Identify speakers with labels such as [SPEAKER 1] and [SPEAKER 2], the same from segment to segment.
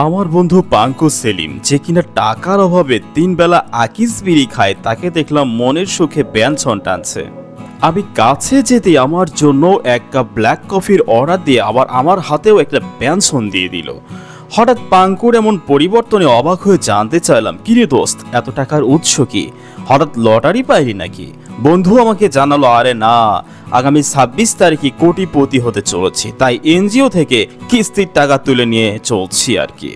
[SPEAKER 1] আমার বন্ধু পাঙ্কু সেলিম যে কিনা টাকার অভাবে 3 বেলা আকিস বিড়ি খায় তাকে দেখলাম মনের সুখে ব্যঞ্জন টানছে। আমি কাছে যেতে আমার জন্য 1 কাপ ব্ল্যাক কফির অর্ডার দিয়ে আবার আমার হাতেও একটা ব্যঞ্জন দিয়ে দিল। হঠাৎ পাঙ্কুর এমন পরিবর্তনে অবাক হয়ে জানতে চাইলাম, কিরে দোস্ত, এত টাকার উৎস কি? হঠাৎ লটারি পাইলি নাকি? বন্ধু আমাকে জানালো, আরে না, আগামী 26 তারিখে কোটিপতি হতে চলেছি, তাই এনজিও থেকে কিস্তির টাকা তুলে নিয়ে চলছি আর কি।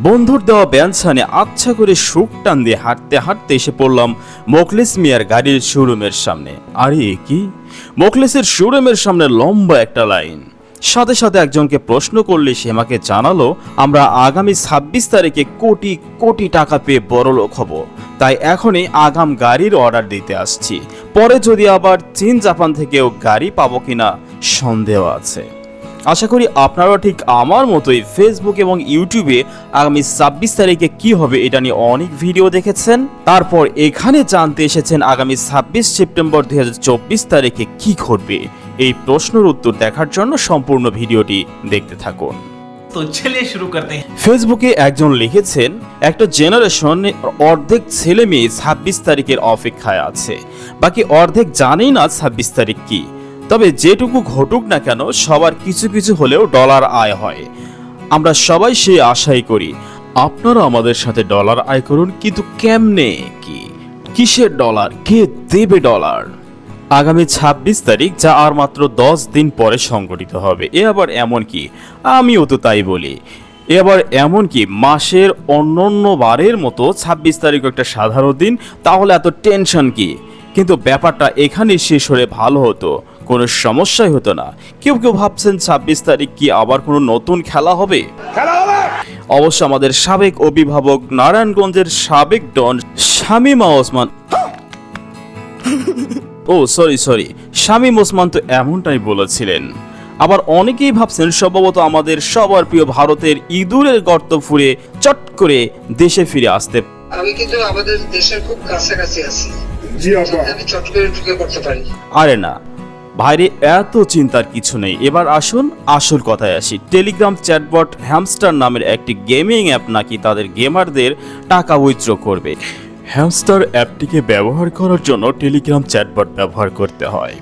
[SPEAKER 1] বন্ধুর দেওয়া ব্যঞ্জনে আচ্ছা করে সুখ টান দিয়ে হাঁটতে হাঁটতে এসে পড়লাম মোখলেস মিয়ার গাড়ির শোরুমের সামনে। আরে কি, মোখলেসের শোরুমের সামনে লম্বা একটা লাইন। সাথে সাথে একজনকে প্রশ্ন করলে সে আমাকে জানালো, আমরা আগামী 26 তারিখে কোটি কোটি টাকা পেয়ে বড়লোক হব, তাই এখনই আগাম গাড়ির অর্ডার দিতে আসছি। পরে যদি আবার চীন জাপান থেকেও গাড়ি পাবো কিনা সন্দেহ আছে। আশা করি আপনারা ঠিক আমার মতোই ফেসবুক এবং ইউটিউবে আগামী 26 তারিখে কি হবে এটা নিয়ে অনেক ভিডিও দেখেছেন। তারপর এখানে জানতে এসেছেন আগামী 26 সেপ্টেম্বর 2024 তারিখে কি ঘটবে। এই প্রশ্নের উত্তর দেখার জন্য সম্পূর্ণ ভিডিওটি দেখতে থাকুন।
[SPEAKER 2] তো চলিয়ে শুরু করতে हैं।
[SPEAKER 1] ফেসবুকে একজন লিখেছেন, একটা জেনারেশন অর্ধেক ছেলে মেয়ে 26 তারিখের অপেক্ষায় আছে, বাকি অর্ধেক জানেই না 26 তারিখ কি। তবে যেটুকু ঘটুক না কেন সবার কিছু কিছু হলেও ডলার আয় হয়, আমরা সবাই সেই আশাই করি। আপনারা আমাদের সাথে ডলার আয় করুন, কিন্তু কেমনে, কি, কিসের ডলার, কে দেবে ডলার? আগামী 26 তারিখ, যা আর মাত্র 10 দিন পরে সংগঠিত হবে। এ আবার এমন কি, আমিও তো তাই বলি, এ আবার এমন কি মাসের অন্যান্য বারের মতো 26 তারিখ একটা সাধারণ দিন, তাহলে এত টেনশন কি? কিন্তু ব্যাপারটা এখানেই শেষ হলে ভালো হতো, কোনো সমস্যাই হতো না। কেউ কেউ ভাবছেন 26 তারিখ কি আবার কোনো নতুন খেলা হবে। অবশ্য আমাদের সাবেক অভিভাবক নারায়ণগঞ্জের সাবেক ডন শামীমা ওসমান শামীম ওসমান তো এমনটাই বলেছিলেন। আবার অনেকেই ভাবছেন সম্ভবত আমাদের সবার প্রিয় ভারতের ইঁদুরের গর্ত ফুঁড়ে চট করে দেশে ফিরে আসতে।
[SPEAKER 3] আমি কিন্তু আমাদের দেশের খুব কাছাকাছি আছি, আমি চট করে ঢুকে পড়তে পারি।
[SPEAKER 1] আরে না ভাইরে, এত চিন্তার কিছু নেই। এবার আসুন আসল কথায় আসি। টেলিগ্রাম চ্যাটবট হ্যামস্টার নামের একটি গেমিং অ্যাপ নাকি তাদের গেমারদের টাকা উইথড্র করবে। হ্যামস্টার অ্যাপটিকে ব্যবহার করার জন্য টেলিগ্রাম চ্যাটবট ব্যবহার করতে হয়।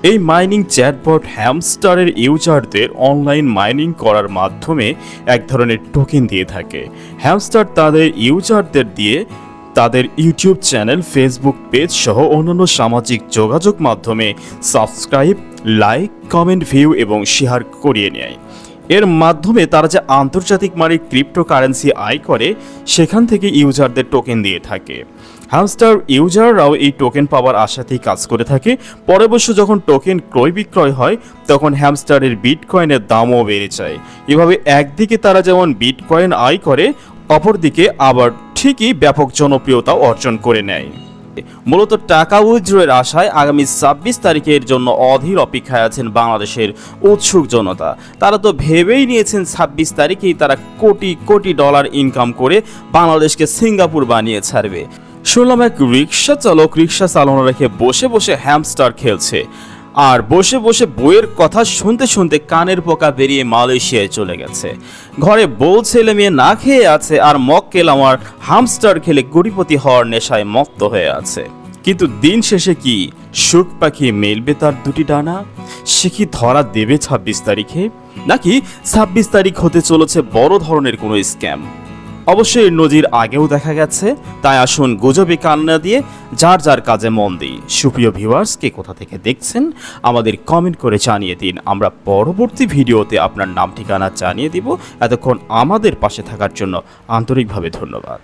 [SPEAKER 1] এই মাইনিং চ্যাটবট হ্যামস্টারের ইউজারদের অনলাইন মাইনিং করার মাধ্যমে এক ধরনের টোকেন দিয়ে থাকে। হ্যামস্টার তাদের ইউজারদের দিয়ে তাদের ইউটিউব চ্যানেল, ফেসবুক পেজ সহ অন্যান্য সামাজিক যোগাযোগ মাধ্যমে সাবস্ক্রাইব, লাইক, কমেন্ট, ভিউ এবং শেয়ার করিয়ে নেয়। এর মাধ্যমে তারা যে আন্তর্জাতিক মানের ক্রিপ্টোকারেন্সি আয় করে, সেখান থেকে ইউজারদের টোকেন দিয়ে থাকে। হ্যামস্টার ইউজাররাও এই টোকেন পাওয়ার আশাতেই কাজ করে থাকে। পরে অবশ্য যখন টোকেন ক্রয় বিক্রয় হয় তখন হ্যামস্টারের বিটকয়েনের দামও বেড়ে যায়। এভাবে একদিকে তারা যেমন বিটকয়েন আয় করে, অপরদিকে আবার ঠিকই ব্যাপক জনপ্রিয়তা অর্জন করে নেয়। মূলত টাকা উইথড্রয়ের আশায় আগামী 26 তারিখের জন্য অধীর অপেক্ষায় আছেন বাংলাদেশের উৎসুক জনতা। তারা তো ভেবেই নিয়েছেন 26 তারিখেই তারা কোটি কোটি ডলার ইনকাম করে বাংলাদেশকে সিঙ্গাপুর বানিয়ে ছাড়বে। শুনলাম এক রিক্সা চালক রিক্সা চালানো রেখে বসে বসে হ্যামস্টার খেলছে, আর বসে বসে বইয়ের কথা শুনতে শুনতে কানের পোকা বেরিয়ে মালয়েশিয়ায় চলে গেছে। ঘরে বউ ছেলে মেয়ে না খেয়ে আছে, আর মক্কেল আমার হামস্টার খেলে কোটিপতি হওয়ার নেশায় মত্ত হয়ে আছে। কিন্তু দিন শেষে কি সুখ পাখি মেলবে তার দুটি ডানা? সে কি ধরা দেবে 26 তারিখে, নাকি 26 তারিখ হতে চলেছে বড় ধরনের কোনো স্ক্যাম? অবশ্যই নজির আগেও দেখা গেছে, তাই আসুন গুজবে কান না দিয়ে যার যার কাজে মন দিই। সুপ্রিয় ভিউয়ার্স, কে কোথা থেকে দেখছেন আমাদের কমেন্ট করে জানিয়ে দিন। আমরা পরবর্তী ভিডিওতে আপনার নাম ঠিকানা জানিয়ে দিব। এতক্ষণ আমাদের পাশে থাকার জন্য আন্তরিকভাবে ধন্যবাদ।